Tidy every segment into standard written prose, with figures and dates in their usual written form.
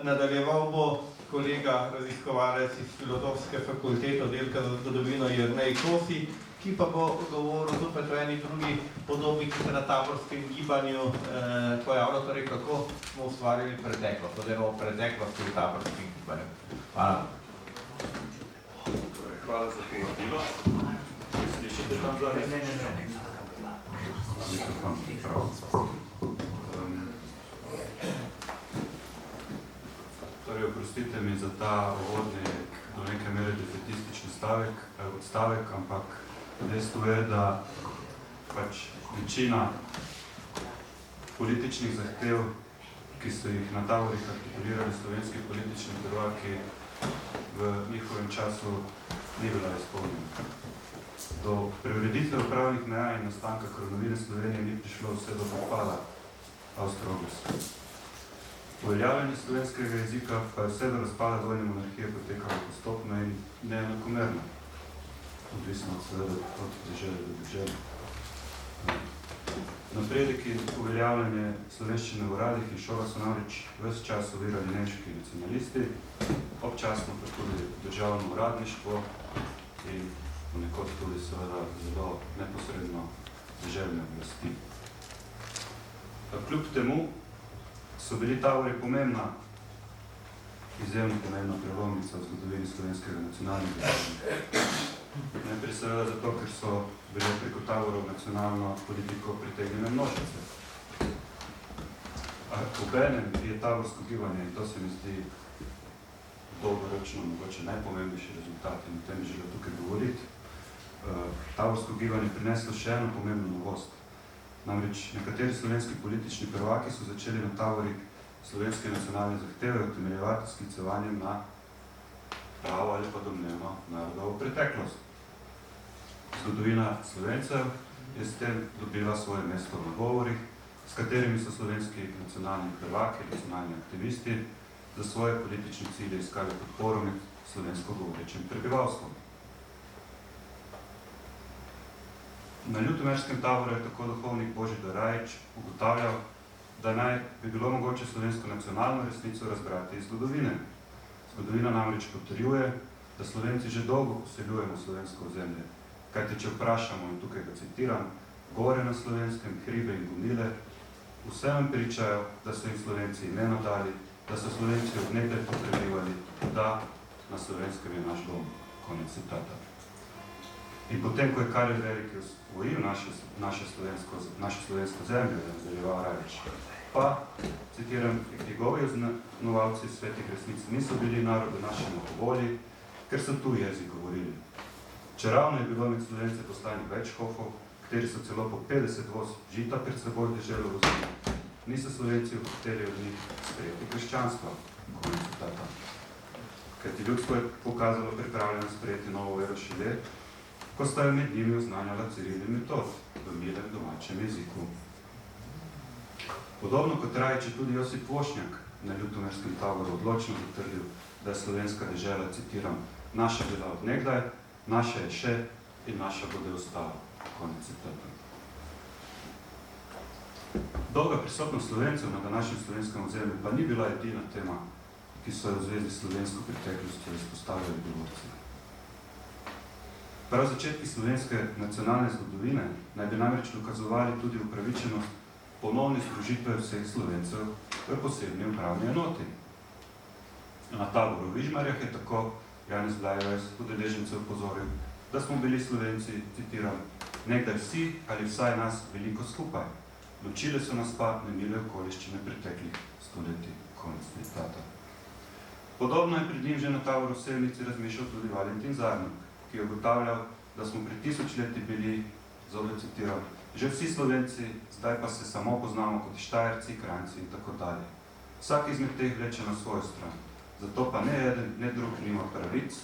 Nadaljeval bo kolega raziskovalec iz Filozofske fakultete oddelka za zgodovino Jernej Kosi, ki pa bo govoril zopet o eni drugi podobi, ki se na taborskem gibanju pojavlja, torej kako smo ustvarili preteklost, oziroma preteklosti v taborskem gibanju. Hvala. Hvala za povabilo. Slišite tam zadnje? Ne. Torej, oprostite mi za ta uvodni do neke mere defetistični odstavek, ampak dejstvo je, da pač večina političnih zahtev, ki so jih na taborih artikulirali slovenski politični prvaki, v njihovem času ni bila izpolnjena. Do preureditve upravnih meja in nastanka kronovine Slovenije ni prišlo vse do popada Avstro-Ogrske. Uveljavljanje slovenskega jezika pa je vse do razpada vojne monarhije potekalo postopno in neenakomerno, odvisno seveda od dežele do dežele. Napredek in uveljavljanje slovenščine v uradih in šolah so namreč ves čas ovirali nemški nacionalisti, občasno pa tudi državno uradništvo in ponekod tudi seveda zelo neposredno deželne oblasti. Kljub temu so bili tabori pomembna, izjemno pomembna prelomnica v zgodovini slovenskega nacionalnega jezika. Najprej seveda zato, ker so bile preko taborov nacionalno politiko pritegnjene množice. Obenem je taborsko gibanje, in to se mi zdi dolgoročno mogoče najpomembnejši rezultat in o tem želel tukaj govoriti. Taborsko gibanje prineslo še eno pomembno novost. Namreč nekateri slovenski politični prvaki so začeli na taborih slovenske nacionalne zahteve utemeljevati s sklicevanjem na pravo ali pa domnevno narodovo preteklost. Zgodovina Slovencev je s tem dobila svoje mesto v govorih, s katerimi so slovenski nacionalni prvaki, nacionalni aktivisti za svoje politične cilje iskali podporo med slovensko govorečim prebivalstvom. Na ljutomerskem taboru je tako duhovnik Božidar Rajić ugotavljal, da naj bi bilo mogoče slovensko nacionalno resnico razbrati iz zgodovine. Zgodovina namreč potrjuje, da Slovenci že dolgo poseljujemo slovensko ozemlje. Kajti, če vprašamo, in tukaj ga citiram, gore na slovenskem, hribe in gonile, vse nam pričajo, da so jim Slovenci imeno dali, da so Slovenci od nekaj potrebivali, da na slovenskem je naš dom. Konec citata. In potem, ko je Karel Veliki osvojil naše slovensko zemljo, je nadaljeval Rajić, pa, citiram, njegovi osnovalci svetih resnic niso bili narodi našemu po volji, ker so tu jezik govorili. Čeravno je bilo med Slovence poslanih več škofov, kateri so celo po 50 voz žita pred seboj deželo vozili, niso Slovenci hoteli od njih sprejeti krščanstva. Konec citata. Kajti ljudstvo je pokazalo pripravljeno sprejeti novo vero šele, ko sta jo med njimi oznanjala Ciril in Metod v milem domačem jeziku. Podobno kot Rajić je tudi Josip Vošnjak na ljutomerskem taboru odločno zatrdil, da je slovenska dežela, citiram, naša bila od nekdaj, naša je še in naša bude ostala. Konec citata. Dolga prisotnost Slovencev na današnjem slovenskem ozemlju pa ni bila edina tema, ki so jo v zvezi s slovensko preteklostjo izpostavljali govorci. Prav začetki slovenske nacionalne zgodovine naj bi namreč dokazovali tudi upravičenost ponovne združitve vseh Slovencev v posebni upravni enoti. Na taboru v Vižmarjah je tako Janez Blajevec udeležencev opozoril, da smo bili Slovenci, citiram, nekdaj vsi ali vsaj nas veliko skupaj. Ločile so nas pa nemile okoliščine preteklih stoletij. Konec citata. Podobno je pred njim že na taboru v Sevnici razmišljal tudi Valentin Zarnik, ki je ugotavljal, da smo pred 1000 leti bili, zopet citiram, že vsi Slovenci, zdaj pa se samo poznamo kot Štajerci, Kranjci in tako dalje. Vsak izmed teh vleče na svojo stran. Zato pa ne eden, ne drug nima pravic,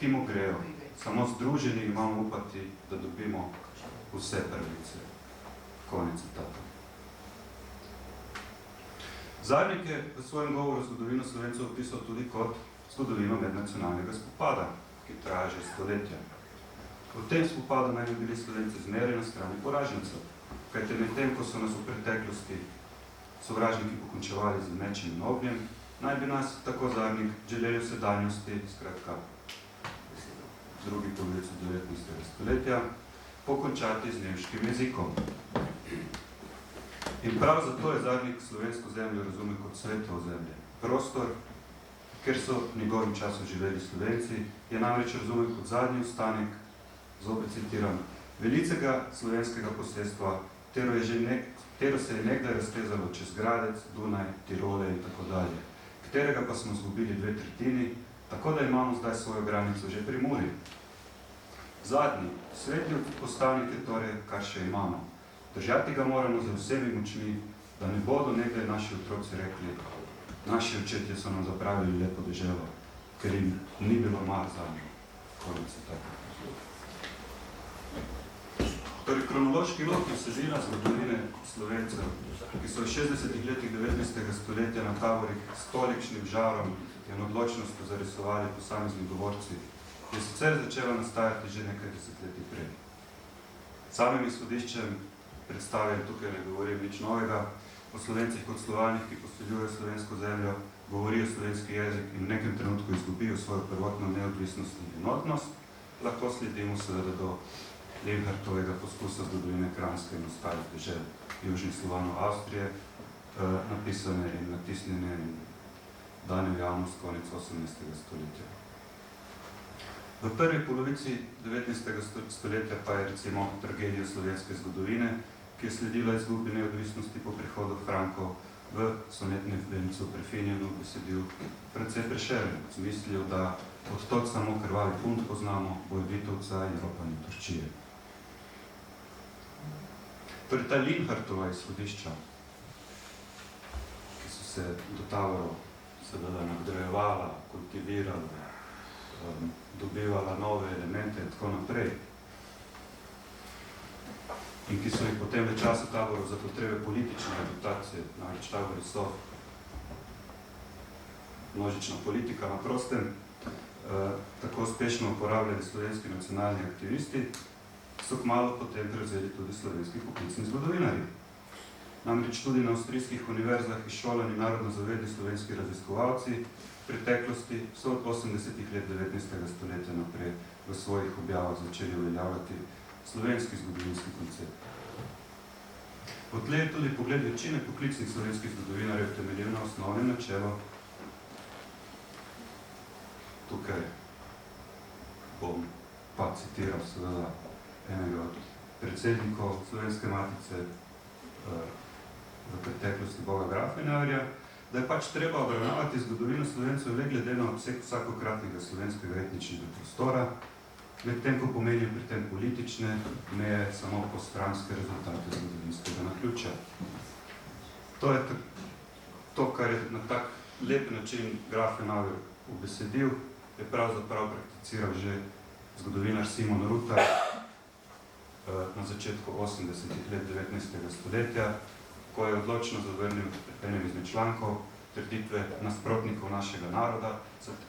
ki mu grejo. Samo združeni imamo upati, da dobimo vse pravice. Konec citata. Zarnik je v svojem govoru zgodovino Slovencev opisal tudi kot zgodovino mednacionalnega spopada, ki traja že stoletja. V tem spopadu naj bi bili Slovenci zmeraj na strani poražencev, kajte med tem, ko so nas v preteklosti sovražniki pokončevali z mečem in ognjem, naj bi nas tako Zadnik želeli v sedanjosti, skratka, drugi polovici 19. stoletja, pokončati z nemškim jezikom. In prav zato je Zadnik slovensko zemljo razumel kot sveto ozemlje. Prostor, kjer so v njegovem času živeli Slovenci, je namreč razumel kot zadnji ostanek, zopet citiram, velicega slovenskega posestva, katero se je nekdaj raztezalo čez Gradec, Dunaj, Tirole in tako dalje, katerega pa smo izgubili 2/3, tako da imamo zdaj svojo granico že pri Muri. Zadnji, svetli postavnik je torej, kar še imamo. Držati ga moramo z vsemi močmi, da ne bodo nekdaj naši otroci rekli, naši očetje so nam zapravili lepo deželo, ker jim ni bilo mar za njo. Konec citata. Torej, kronološki lok je vsebina zgodovine Slovencev, ki so v 60. letih 19. stoletja na taborih s tolikšnim žarom in odločnostjo zarisovali posamezni govorci, je sicer začela nastajati že nekaj desetletij prej. Samim izhodiščem predstavljam, tukaj ne govorim nič novega, o Slovencih kot Slovanih, ki poseljujejo slovensko zemljo, govorijo slovenski jezik in v nekem trenutku izgubijo svojo prvotno neodvisnost in enotnost, lahko sledimo seveda do Linhartovega poskusa zgodovine Kranjske in ostalih dežel južnih Slovanov Avstrije, napisane in natisnjene in dane v javnost konec 18. stoletja. V prvi polovici 19. stoletja pa je recimo tragedija slovenske zgodovine, ki je sledila izgubi neodvisnosti po prihodu Frankov v sonetnem vencu prefinjeno besedil precej Prešeren, z mislijo, da odtod samo krvavi punt poznamo, Bojvitovca in ropanje Turčije. Torej, ta Linhartova izhodišča, ki so se do taborov seveda nadgrajevala, kultivirala, dobivala nove elemente in tako naprej, in ki so jih potem v času taborov za potrebe politične adaptacije, namreč tabori so množična politika na prostem, tako uspešno uporabljali slovenski nacionalni aktivisti, so kmalu potem prevzeli tudi slovenski poklicni zgodovinarji. Namreč tudi na avstrijskih univerzah izšolani narodno zavedni slovenski raziskovalci v preteklosti so od 80. let 19. stoletja naprej v svojih objavah začeli uveljavljati slovenski zgodovinski koncept. Odtlej je tudi pogled večine poklicnih slovenskih zgodovinarjev temeljil na osnovnem načelu. Tukaj bom pa citiral seveda enega od predsednikov Slovenske matice v preteklosti Boga Grafenauerja, da je pač treba obravnavati zgodovino Slovencev le glede na obseg vsakokratnega slovenskega etničnega prostora, medtem ko pomenijo pri tem politične meje samo postranske rezultate zgodovinskega naključja. To je to, kar je na tak lep način Grafenauer ubesedil, je pravzaprav prakticiral že zgodovinar Simon Rutar na začetku 80. let 19. stoletja, ko je odločno zavrnil enem izmed člankov trditve nasprotnikov našega naroda,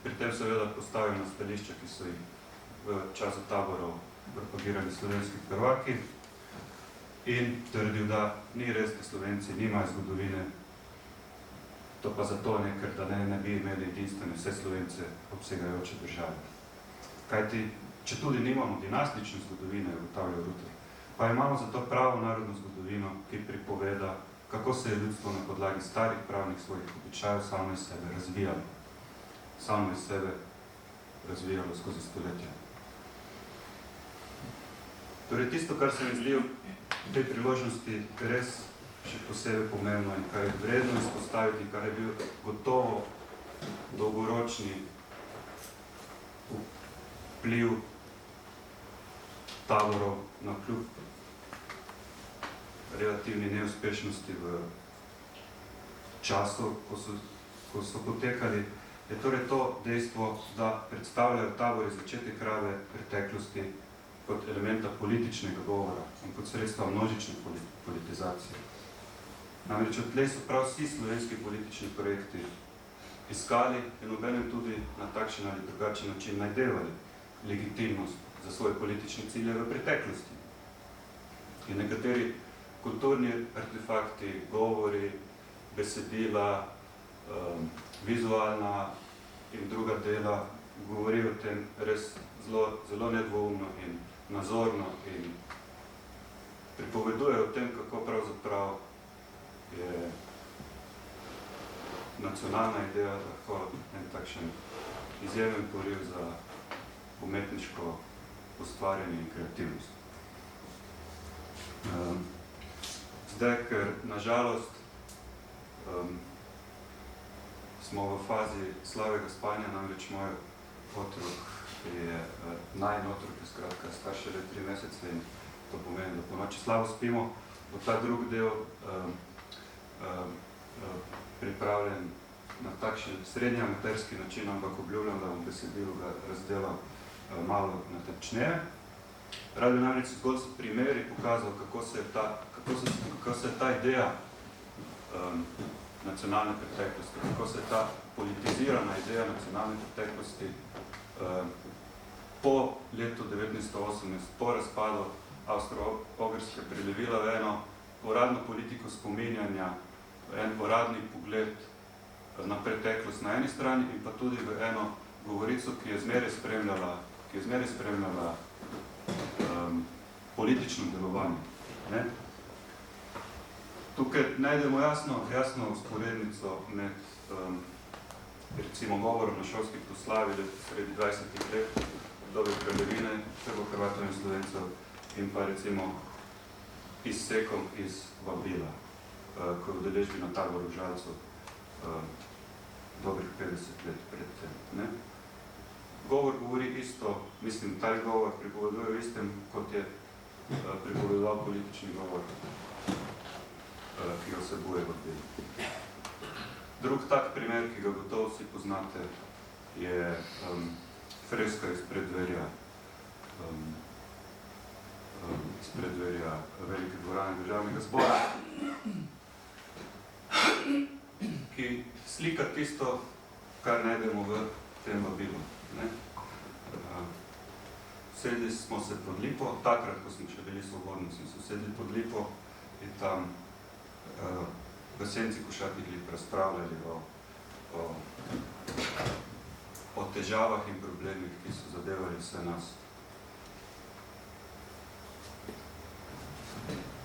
pri tem seveda postavil na stališča, ki so jih v času taborov propagirali slovenski prvaki in trdil, da ni res, da Slovenci nimajo zgodovine, to pa zato ne, ker da ne bi imeli edinstvene vse Slovence obsegajoče države. Kajti, če tudi nimamo dinastične zgodovine, ugotavlja Rutar, pa imamo zato pravo narodno zgodovino, ki pripoveda, kako se je ljudstvo na podlagi starih pravnih svojih običajev samo iz sebe razvijalo. Samo iz sebe razvijalo skozi stoletja. Torej, tisto, kar se mi zdi v tej priložnosti res še posebej pomembno in kar je vredno izpostaviti, kar je bil gotovo dolgoročni vpliv taborov na kljub relativni neuspešnosti v času, ko so potekali, je torej to dejstvo, da predstavljajo tabori začetek rave preteklosti kot elementa političnega govora in kot sredstva množične politizacije. Namreč odtlej so prav vsi slovenski politični projekti iskali in obenem tudi na takšen ali drugačen način najdevali legitimnost za svoje politične cilje v preteklosti. In nekateri kulturni artefakti, govori, besedila, vizualna in druga dela govori o tem res zelo nedvoumno in nazorno in pripoveduje o tem, kako pravzaprav je nacionalna ideja lahko en takšen izjemen poriv za umetniško ustvarjanje in kreativnost. Zdaj, ker nažalost smo v fazi slabega spanja, namreč moj otrok je najin otrok, je skratka star šele 3 mesece in to pomeni, da po noči slabo spimo, bo ta drug del pripravljen na takšen srednji amaterski način, ampak obljubljam, da bom besedilo ga razdelal malo natančneje. Rad bi namreč zgolj s primeri pokazal, kako se je ta ideja nacionalne preteklosti, kako se je ta politizirana ideja nacionalne preteklosti po letu 1918, po razpadu Avstro-Ogrske prelevila v eno uradno politiko spominjanja, en uradni pogled na preteklost na eni strani in pa tudi v eno govorico, ki je zmeraj spremljala politično delovanje. Tukaj najdemo jasno usporednico med recimo govorom na šolskih proslavi sredi 20. let, obdobje kraljevine, Srbo-Hrvatov in Slovencev in pa recimo izsekom iz vabila, ko je udeležbi na taboru v Žalcu dobrih 50 let pred tem. Govor govori isto, mislim, ta govor pripoveduje istem, kot je pripovedoval politični govor, ki ga vsebuje vabil. Drug tak primer, ki ga gotovo vsi poznate, je freska iz predverja Velike dvorane Državnega zbora, ki slika tisto, kar najdemo v tem vabilu. Sedli smo se pod lipo, takrat, ko smo še bili svobodni, smo se sedli pod lipo in tam v senci košatih lip razpravljali o težavah in problemih, ki so zadevali vse nas.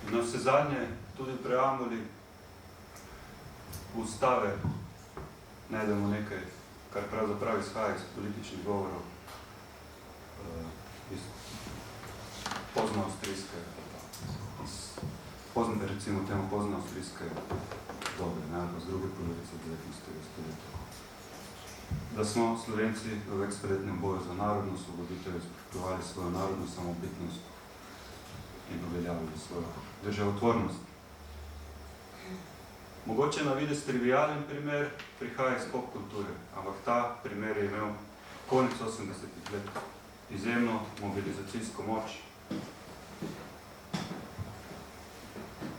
In na vse zadnje, tudi v preambuli ustave najdemo nekaj, kar pravzaprav izhaja iz političnih govorov, iz poznoavstrijske, recimo temu poznoavstrijske dobe, ali pa z druge polovice 19. stoletja. Da smo Slovenci v večstoletnem boju za narodno osvoboditev spoštovali svojo narodno samobitnost in uveljavili svojo državotvornost. Mogoče na videz trivialen primer prihaja iz popkulture, ampak ta primer je imel konec 80. let izjemno mobilizacijsko moč,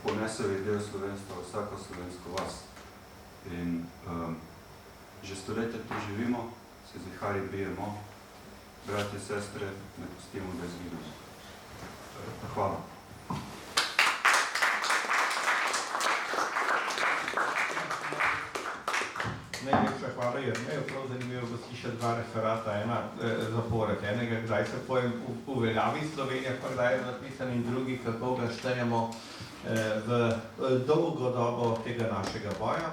ponesel je del slovenstva v vsako slovensko vas. In že stoletja tu živimo, se z vihari bijemo, bratje, sestre, ne pustimo, da izginemo. Hvala. Najlepša hvala, Jernej. Prav zanimivo bo slišati 2 referata, ena zapored. Enega, kdaj se pojem uveljavi Slovenija, pa kdaj je napisan, in drugi, kako ga štejemo v dolgo dobo tega našega boja.